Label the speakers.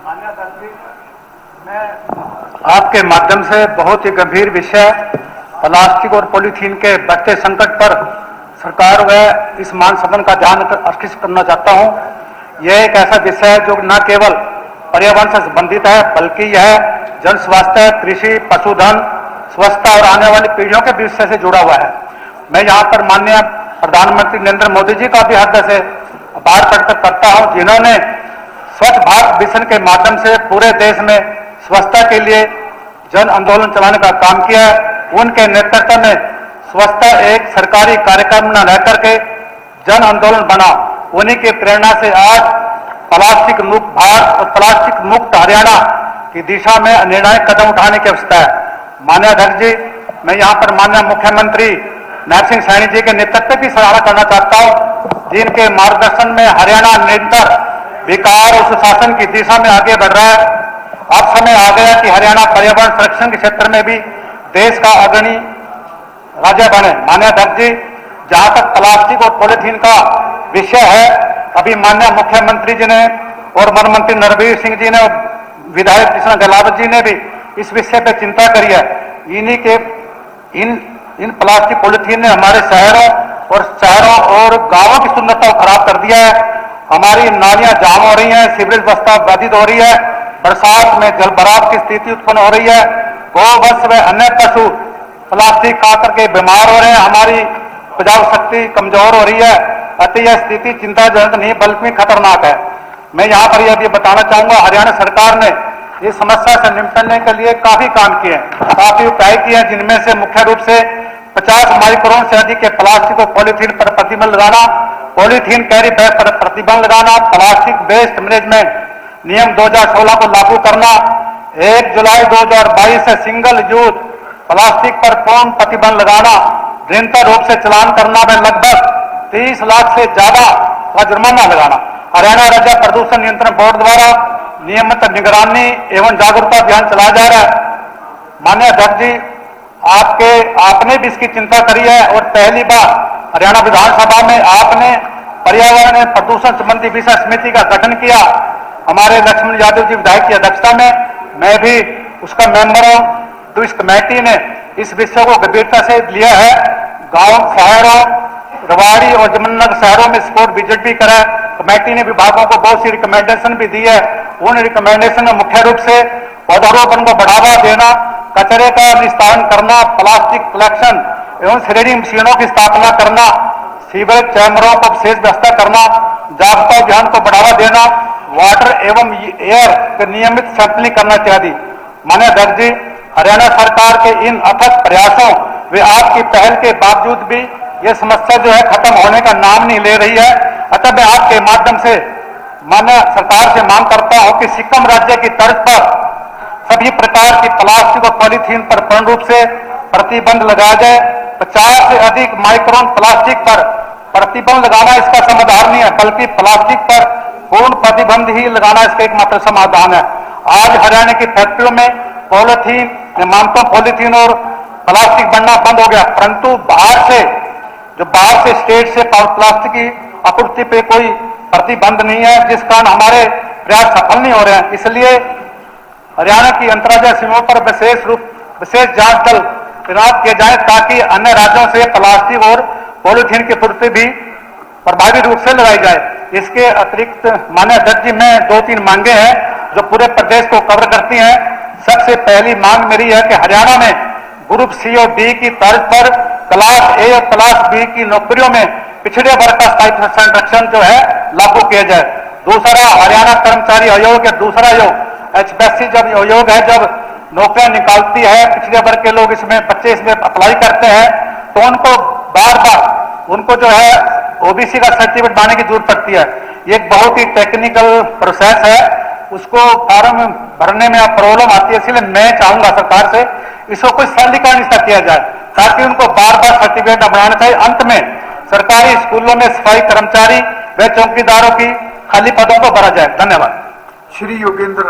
Speaker 1: मैं आपके माध्यम से बहुत ही गंभीर विषय प्लास्टिक और पॉलीथीन के बढ़ते संकट पर सरकार व इस मान सदन का ध्यान आकर्षित करना चाहता हूं। यह एक ऐसा विषय है जो न केवल पर्यावरण से संबंधित है, बल्कि यह जन स्वास्थ्य, कृषि, पशुधन, स्वच्छता और आने वाली पीढ़ियों के विषय से जुड़ा हुआ है। मैं यहाँ पर माननीय प्रधानमंत्री नरेंद्र मोदी जी का भी हृदय से आभार प्रकट करता हूँ, जिन्होंने स्वच्छ भारत मिशन के माध्यम से पूरे देश में स्वच्छता के लिए जन आंदोलन चलाने का काम किया है। उनके नेतृत्व में स्वच्छता एक सरकारी कार्यक्रम न रह करके जन आंदोलन बना। उन्हीं की प्रेरणा से आज प्लास्टिक मुक्त भारत और प्लास्टिक मुक्त हरियाणा की दिशा में निर्णायक कदम उठाने की आवश्यकता है। माननीय अध्यक्ष जी, मैं यहाँ पर माननीय मुख्यमंत्री नरसिंह सैनी जी के नेतृत्व की सराहना करना चाहता हूँ, जिनके मार्गदर्शन में हरियाणा निरंतर विकास और सुशासन की दिशा में आगे बढ़ रहा है। अब समय आ गया कि हरियाणा पर्यावरण संरक्षण के क्षेत्र में भी देश का अग्रणी राज्य बने। माननीय अध्यक्ष जी, जहां तक प्लास्टिक और पॉलीथीन का विषय है, अभी माननीय मुख्यमंत्री जी ने और वन मंत्री नरवीर सिंह जी ने, विधायक कृष्ण गहलावत जी ने भी इस विषय पर चिंता करी है। इन्हीं के इन प्लास्टिक पॉलीथीन ने हमारे शहरों और गांवों की सुंदरता को खराब कर दिया है। हमारी नालियां जाम हो रही हैं, सीवरेज व्यवस्था बाधित हो रही है, बरसात में जलभराव की स्थिति उत्पन्न हो रही है, गौवंश व अन्य पशु प्लास्टिक खा करके बीमार हो रहे हैं, हमारी उपजाऊ शक्ति कमजोर हो रही है। अतः यह स्थिति चिंताजनक नहीं बल्कि खतरनाक है। मैं यहाँ पर यह भी बताना चाहूंगा, हरियाणा सरकार ने इस समस्या से निपटने के लिए काफी काम किए हैं, काफी उपाय किए हैं, जिनमें से मुख्य रूप से 50 माइक्रोन से अधिक के प्लास्टिक और पॉलीथीन पर प्रतिबंध लगाना, पॉलीथीन कैरी बैग पर प्रतिबंध लगाना, प्लास्टिक वेस्ट मैनेजमेंट नियम 2016 को लागू करना, 1 जुलाई 2022 से सिंगल यूज प्लास्टिक पर पूर्ण प्रतिबंध लगाना, निरंतर रूप से चालान करना में लगभग 30 लाख से ज्यादा का जुर्माना लगाना। हरियाणा राज्य प्रदूषण नियंत्रण बोर्ड द्वारा नियमित निगरानी एवं जागरूकता अभियान चलाया जा रहा है। माननीय अध्यक्ष जी, आपने भी इसकी चिंता करी है और पहली बार हरियाणा विधानसभा में आपने पर्यावरण एवं प्रदूषण संबंधी विषय समिति का गठन किया। हमारे लक्ष्मण यादव जी विधायक की अध्यक्षता में मैं भी उसका मेंबर हूं। तो इस कमेटी ने इस विषय को गंभीरता से लिया है। गांव, शहरों, रेवाड़ी और जमुनानगर शहरों में स्पॉट विजिट भी करा। कमेटी ने विभागों को बहुत सी रिकमेंडेशन भी दी है। उन रिकमेंडेशन में मुख्य रूप से पौधारोपण को बढ़ावा देना, कचरे का निस्तारण करना, प्लास्टिक कलेक्शन एवं श्रेडिंग मशीनों की स्थापना करना, सीवरेज चैम्बरों को विशेष व्यवस्था करना, जागरूकता अभियान को बढ़ावा देना, वाटर एवं एयर के नियमित सैंपलिंग करना इत्यादि। माननीय अध्यक्ष जी, हरियाणा सरकार के इन अथक प्रयासों व आपकी पहल के बावजूद भी यह समस्या जो है खत्म होने का नाम नहीं ले रही है। अतः मैं आपके माध्यम से माननीय सरकार से मांग करता हूं कि सिक्किम राज्य की तर्ज पर सभी प्रकार की प्लास्टिक और पॉलीथीन पर पूर्ण रूप से प्रतिबंध लगाया जाए। 50 से अधिक माइक्रोन प्लास्टिक पर प्रतिबंध लगाना इसका समाधान नहीं है, बल्कि प्लास्टिक पर पूर्ण प्रतिबंध ही लगाना इसका एकमात्र समाधान है। आज हरियाणा की फैक्ट्रियों में पॉलीथीन, मैं मानता हूं पॉलीथीन और प्लास्टिक बनना बंद हो गया, परंतु बाहर से स्टेट से प्लास्टिक की आपूर्ति पे कोई प्रतिबंध नहीं है, जिस कारण हमारे प्रयास सफल नहीं हो रहे हैं। इसलिए हरियाणा की अंतर्राज्यीय सीमाओं पर विशेष जांच दल तैनात किए जाए, ताकि अन्य राज्यों से प्लास्टिक और पॉलीथीन की आपूर्ति भी प्रभावी रूप से लगाई जाए। इसके अतिरिक्त माननीय अध्यक्ष जी, मैं 2-3 मांगे हैं जो पूरे प्रदेश को कवर करती हैं। सबसे पहली मांग मेरी है कि हरियाणा में ग्रुप सी और डी की तर्ज पर क्लास ए और क्लास बी की नौकरियों में पिछड़े वर्ग का स्थायी संरक्षण जो है लागू किया जाए। दूसरा, हरियाणा कर्मचारी आयोग या दूसरा आयोग HPSC जब आयोग है, जब नौकरियां निकालती है, पिछड़े वर्ग के लोग बच्चे इसमें अप्लाई करते हैं, तो उनको बार उनको जो है OBC का सर्टिफिकेट बनाने की जरूरत पड़ती है। ये एक बहुत ही टेक्निकल प्रोसेस है, उसको फॉर्म भरने में प्रॉब्लम आती है। इसलिए मैं चाहूंगा सरकार से इसको कोई सरलीकरण इसका किया जाए, ताकि उनको बार सर्टिफिकेट बनाना चाहिए। अंत में सरकारी स्कूलों में सफाई कर्मचारी व चौकीदारों की खाली पदों को भरा जाए। धन्यवाद।
Speaker 2: श्री योगेंद्र